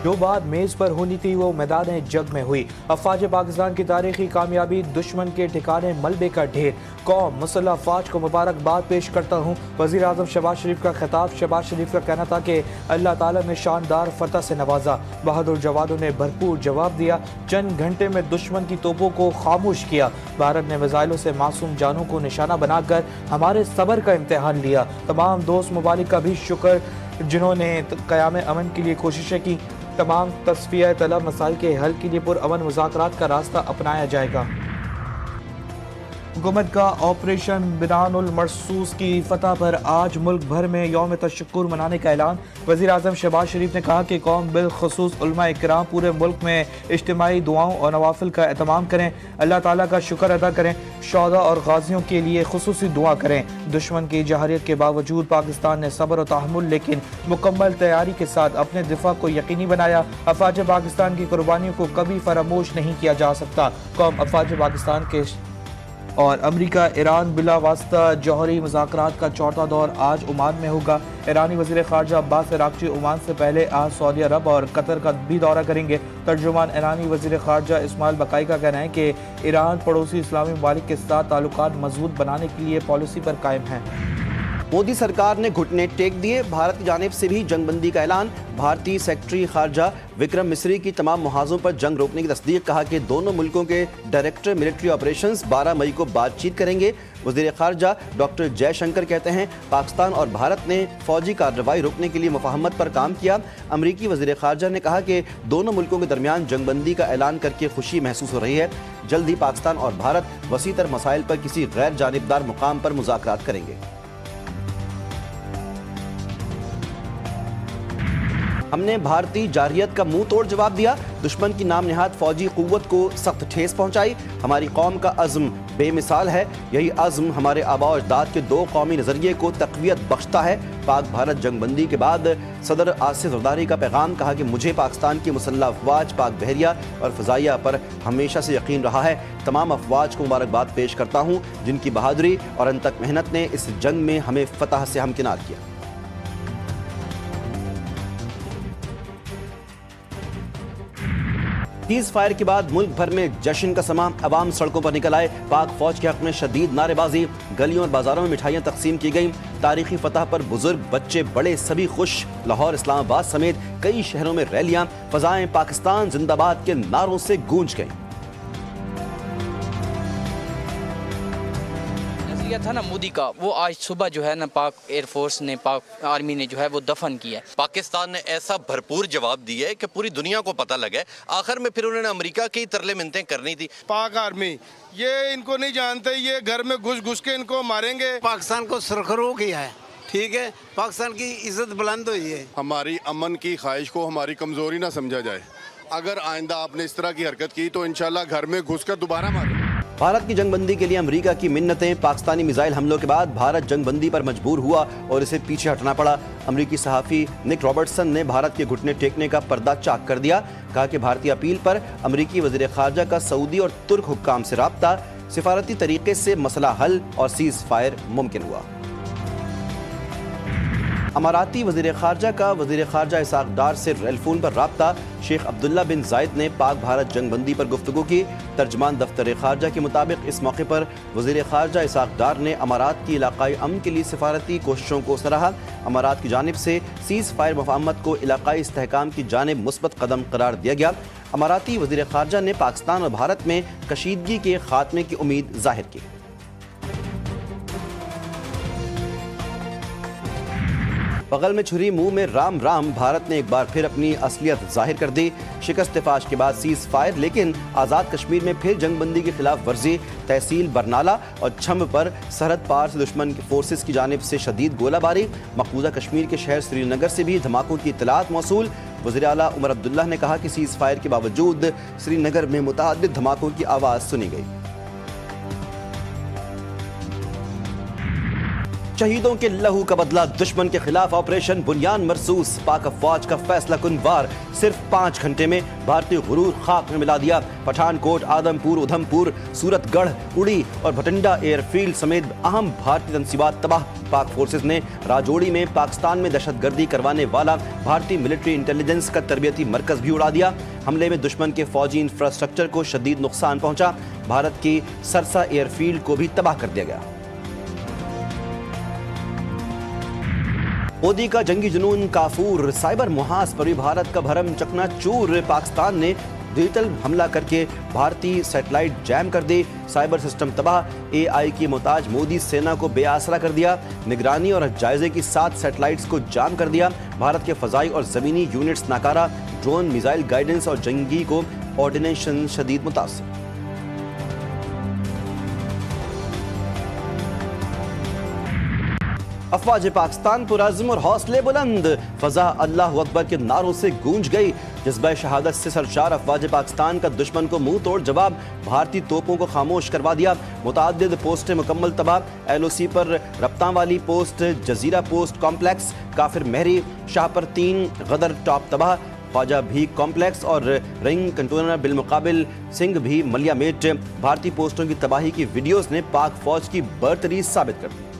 जो बात मेज़ पर होनी थी वो मैदान जंग में हुई। अफवाज पाकिस्तान की तारीखी कामयाबी, दुश्मन के ठिकाने मलबे का ढेर। कौम मुसल्लह अफवाज को मुबारकबाद पेश करता हूँ। वज़ीर आज़म शहबाज शरीफ का खिताब। शहबाज शरीफ का कहना था कि अल्लाह ताला ने शानदार फतह से नवाजा। बहादुर जवानों ने भरपूर जवाब दिया। चंद घंटे में दुश्मन की तोपों को खामोश किया। भारत ने मिसाइलों से मासूम जानों को निशाना बनाकर हमारे सब्र का इम्तिहान लिया। तमाम दोस्त ममालिक का भी शुक्र जिन्होंने क़याम अमन के लिए कोशिशें की। तमाम तस्फिया तलब मसाइल के हल के लिए पुरअमन मुज़ाकरात का रास्ता अपनाया जाएगा। हुकूमत का ऑपरेशन बिनानुल मरसूस की फतह पर आज मुल्क भर में यौम तशक्कुर मनाने का ऐलान। वज़ीर आज़म शहबाज शरीफ ने कहा कि कौम बिलखुसूस उलमा इकराम पूरे मुल्क में इज्तिमाई दुआओं और नवाफिल का एहतमाम करें, अल्लाह ताला का शुक्र अदा करें, शोहदा और गाजियों के लिए खुसूसी दुआ करें। दुश्मन की जहारियत के बावजूद पाकिस्तान ने सब्र और तहम्मुल लेकिन मुकम्मल तैयारी के साथ अपने दिफा को यकीनी बनाया। अफवाज पाकिस्तान की कुर्बानियों को कभी फरामोश नहीं किया जा सकता। कौम अफवाज पाकिस्तान के और अमरीका ईरान बिला वास्ता जौहरी मुज़ाकरात का चौथा दौर आज ओमान में होगा। ईरानी वज़ीर ख़ारजा अब्बास अराग़ची ओमान से पहले आज सऊदी अरब और कतर का भी दौरा करेंगे। तर्जुमान ईरानी वज़ीर ख़ारजा इस्माइल बकाई का कहना है कि ईरान पड़ोसी इस्लामी ममालिक के साथ ताल्लुकात मजबूत बनाने के लिए पॉलिसी पर कायम है। मोदी सरकार ने घुटने टेक दिए, भारत की जानिब से भी जंगबंदी का ऐलान। भारतीय सेक्रेटरी खारजा विक्रम मिस्री की तमाम मुहाजों पर जंग रोकने की तस्दीक। कहा कि दोनों मुल्कों के डायरेक्टर मिलिट्री ऑपरेशंस 12 मई को बातचीत करेंगे। वज़ीर खारजा डॉक्टर जयशंकर कहते हैं पाकिस्तान और भारत ने फौजी कार्रवाई रोकने के लिए मुफाहमत पर काम किया। अमरीकी वज़ीर खारजा ने कहा कि दोनों मुल्कों के दरमियान जंगबंदी का ऐलान करके खुशी महसूस हो रही है। जल्द ही पाकिस्तान और भारत वसीतर मसाइल पर किसी गैर जानिबदार मुकाम पर मुज़ाकरात करेंगे। हमने भारतीय जारहियत का मुंह तोड़ जवाब दिया, दुश्मन की नाम निहाद फौजी कुव्वत को सख्त ठेस पहुंचाई। हमारी कौम का अज़्म बेमिसाल है, यही अज़्म हमारे आबा और अजदाद के दो कौमी नज़रिए को तक़वियत बख्शता है। पाक भारत जंगबंदी के बाद सदर आसिफ ज़रदारी का पैगाम। कहा कि मुझे पाकिस्तान की मुसल्लह अफवाज, पाक बहरिया और फ़ज़ाइया पर हमेशा से यकीन रहा है। तमाम अफवाज को मुबारकबाद पेश करता हूँ जिनकी बहादुरी और अनतक मेहनत ने इस जंग में हमें फ़तह से हमकिनार किया। सीज़ फायर के बाद मुल्क भर में जश्न का समा। अवाम सड़कों पर निकल आए। पाक फौज के हक में शदीद नारेबाजी। गलियों और बाजारों में मिठाइयाँ तकसीम की गईं। तारीखी फतह पर बुजुर्ग, बच्चे, बड़े सभी खुश। लाहौर, इस्लामाबाद समेत कई शहरों में रैलियां, फजाएं पाकिस्तान जिंदाबाद के नारों से गूंज गईं। था ना मोदी का, वो आज सुबह जो है ना पाक एयरफोर्स ने, पाक आर्मी ने जो है वो दफन किया है। पाकिस्तान ने ऐसा भरपूर जवाब दिया है कि पूरी दुनिया को पता लगा है। आखिर में फिर उन्होंने अमेरिका की तरले मिन्नतें करनी थी। पाक आर्मी ये इनको नहीं जानते, ये घर में घुस घुस के इनको मारेंगे। पाकिस्तान को सुरखरू किया है, ठीक है, पाकिस्तान की इज्जत बुलंद हुई है। हमारी अमन की ख्वाहिश को हमारी कमजोरी ना समझा जाए। अगर आइंदा आपने इस तरह की हरकत की तो इंशाल्लाह घर में घुसकर दोबारा मारें। भारत की जंगबंदी के लिए अमेरिका की मिन्नतें। पाकिस्तानी मिसाइल हमलों के बाद भारत जंगबंदी पर मजबूर हुआ और इसे पीछे हटना पड़ा। अमेरिकी सहाफ़ी निक रॉबर्टसन ने भारत के घुटने टेकने का पर्दा चाक कर दिया। कहा कि भारतीय अपील पर अमेरिकी वज़ीर ख़ारजा का सऊदी और तुर्क हुक्काम से राब्ता, सिफारती तरीके से मसला हल और सीज़ फायर मुमकिन हुआ। अमाराती वज़ीर ख़ारजा का वज़ीर ख़ारजा इसाक़ डार से टेलीफोन पर राब्ता। शेख अब्दुल्ला बिन जायद ने पाक भारत जंगबंदी पर गुफ्तगू की। तर्जमान दफ्तर ख़ारजा के मुताबिक इस मौके पर वज़ीर ख़ारजा इसाक़ डार ने अमारात की इलाक़ाई अमन के लिए सिफारती कोशिशों को सराहा। अमारात की जानिब से सीज़ फायर मुफ़ाहमत को इलाक़ाई इस्तेहकाम की जानिब मुस्बत कदम करार दिया गया। अमाराती वज़ीर ख़ारजा ने पाकिस्तान और भारत में कशीदगी के ख़ात्मे की उम्मीद ज़ाहिर की। बगल में छुरी मुंह में राम राम। भारत ने एक बार फिर अपनी असलियत जाहिर कर दी। शिकस्त फाश के बाद सीज़ फायर, लेकिन आज़ाद कश्मीर में फिर जंगबंदी की खिलाफ वर्जी। तहसील बरनाला और छम्ब पर सरहद पार से दुश्मन की फोर्सेस की जानिब से शदीद गोलाबारी। मकबूजा कश्मीर के शहर श्रीनगर से भी धमाकों की इत्तलात मौसूल। वज़ीर आला उमर अब्दुल्ला ने कहा कि सीज़ फायर के बावजूद श्रीनगर में मुतअद्दिद धमाकों की आवाज़ सुनी गई। शहीदों के लहू का बदला, दुश्मन के खिलाफ ऑपरेशन बुनियान मरसूस, पाक अफवाज का फैसला कुन वार सिर्फ 5 घंटे में भारतीय गुरूर खाक में मिला दिया। पठानकोट, आदमपुर, उधमपुर, सूरतगढ़, उड़ी और भटिंडा एयरफील्ड समेत अहम भारतीय तंसीबात तबाह। पाक फोर्सेज ने राजौरी में पाकिस्तान में दहशतगर्दी करवाने वाला भारतीय मिलिट्री इंटेलिजेंस का तरबियती मरकज भी उड़ा दिया। हमले में दुश्मन के फौजी इंफ्रास्ट्रक्चर को शदीद नुकसान पहुंचा। भारत की सरसा एयरफील्ड को भी तबाह कर दिया गया। मोदी का जंगी जुनून काफूर, साइबर मुहाज पर भी भारत का भरम चकनाचूर। पाकिस्तान ने डिजिटल हमला करके भारतीय सैटेलाइट जैम कर दी, साइबर सिस्टम तबाह। एआई की मोहताज मोदी सेना को बेआसरा कर दिया, निगरानी और जायजे की 7 सैटेलाइट्स को जाम कर दिया। भारत के फजाई और जमीनी यूनिट्स नाकारा, ड्रोन मिसाइल गाइडेंस और जंगी को ऑर्डिनेशन शदीद मुतासिर। अफवाज पाकिस्तान पुरअज़्म और हौसले बुलंद, फजा अल्लाह अकबर के नारों से गूंज गई। जज्बा शहादत से सरशार अफवाज पाकिस्तान का दुश्मन को मुंह तोड़ जवाब, भारतीय तोपों को खामोश करवा दिया। मुतअद्दिद पोस्टें मुकम्मल तबाह, एलओसी पर रफ्तां वाली पोस्ट, जजीरा पोस्ट कॉम्प्लेक्स, काफिर महरी, शाहपर 3, गदर टॉप तबाह, ख्वाजा भी कॉम्प्लेक्स और रिंग कंटेनर बिलमुकाबिल सिंह भी मलिया मेट। भारतीय पोस्टों की तबाही की वीडियोस ने पाक फौज की बर्तरी साबित कर दी।